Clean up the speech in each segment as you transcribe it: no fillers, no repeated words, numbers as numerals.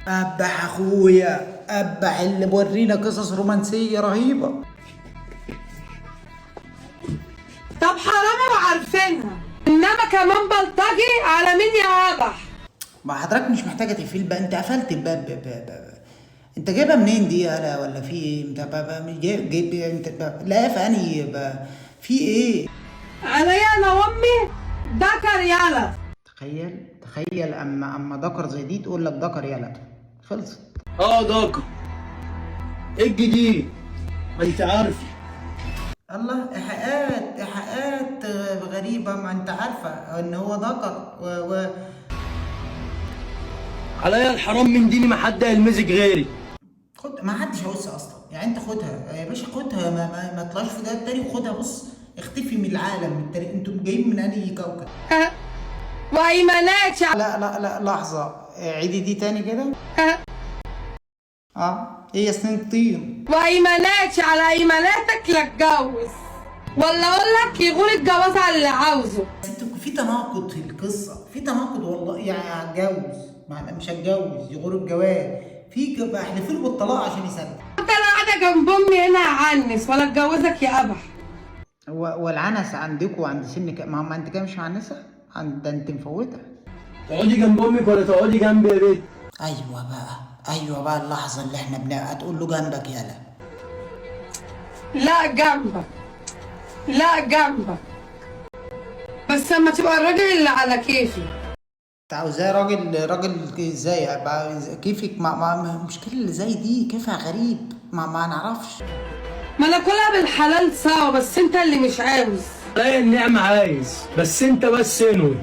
أبح أخويا، أبح اللي بورينا قصص رومانسية رهيبة. طب حرامي وعارفينها، انما كمان بلطجي على مين يا ابح؟ ما حضرتك مش محتاجة تقفل بقى، أنت قفلت الباب أنت جايبها منين دي يالا ولا في إيه؟ أنت مش جايب أنت لا فاني في إيه؟ عليا انا وامي دكر يالا. تخيل أما دكر زي دي تقول لك دكر يالا، خلصت. دكر. ايه الجديد؟ ما انت عارف. الله، إيحاءات غريبة، ما أنت عارفة إن هو ذكر عليا الحرام من ديني ما حد هيلمسك غيري. خد، ما حدش هيبص أصلا، يعني أنت خدها يا باشا، خدها ما تطلعش في ده التاني، وخدها بص اختفي من العالم التاني. أنتوا جايين من أي كوكب؟ وايمانات لا لحظة، عيدي دي تاني كده. هي سنين طين. وايمانات على ايماناتك لا اتجوز، ولا اقول لك يغور الجواز على اللي عاوزه. في تناقض في القصة، في تناقض والله. يعني هتجوز مش هتجوز، يغور الجواز احلفوا له بالطلاق عشان يسلم. انت انا قاعده جنب امي هنا هعنس ولا اتجوزك يا ابح؟ والعنس عندكم عند سنك، ما انت كده مش معنسة، ده انت مفوتة. تقعدي جنب امك ولا تقعدي جنبي يا بنت؟ ايوه بقى اللحظة اللي احنا هتقول له جنبك يالا. لا جنبك بس اما تبقى الراجل اللي على كيفي. انت عاوزاه راجل ازاي بقى كيفك؟ المشكلة اللي زي دي كيفها غريب، ما نعرفش. ما انا كلها بالحلال سوا، بس انت اللي مش عاوز. عليا النعمة عايز، بس انت بس انوي.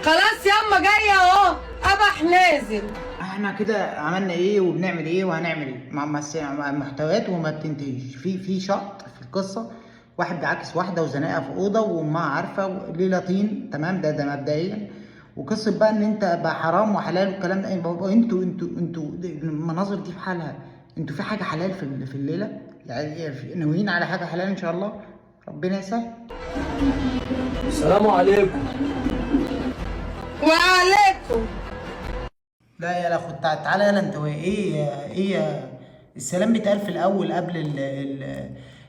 خلاص ياما جايه اهو، ابح نازل. احنا كده عملنا ايه وبنعمل ايه وهنعمل ايه مع المحتويات وما بتنتهيش في شط في القصه. واحد بيعاكس واحده وزنقها في اوضه وامها عارفه، ليله طين، تمام. ده مبدئيا. وقصه بقى ان انت بقى حرام وحلال والكلام ده. انتوا المناظر دي في حالها، انتوا في حاجه حلال في الليله؟ يعني ناويين على حاجه حلال ان شاء الله؟ ربنا يسهل. السلام عليكم. وعليكم. لا يا اخو، تعالى يلا انت. ايه السلام بيتقال في الاول قبل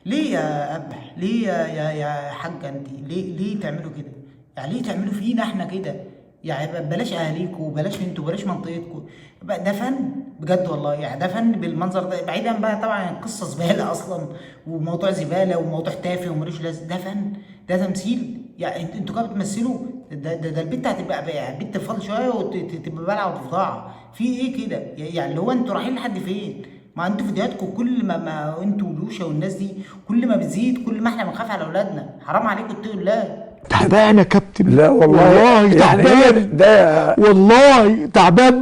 ليه يا ابح؟ ليه يا حاجه انت؟ ليه تعملوا كده؟ يعني ليه تعملوا فينا احنا كده؟ يعني بلاش اهاليكوا وبلاش انتوا وبلاش منطقتكوا. ده فن بجد والله، يعني ده فن بالمنظر ده. بعيدا بقى طبعا عن قصه زباله اصلا، وموضوع زباله وموضوع تافه وملوش لازمه. ده فن، ده تمثيل. يعني انتوا كده بتمثلوا. ده البت هتبقى بنت فاضل شويه وتبقى بلعه وضفدعه. في ايه كده؟ يعني اللي هو انتوا رايحين لحد فين؟ ما انتوا فيديوهاتكم كل ما انتوا ولوشا والناس دي كل ما بتزيد، كل ما احنا بنخاف على اولادنا. حرام عليكم اتقوا الله. تعبان يا كابتن. لا والله تعبان. يعني ده والله تعبان.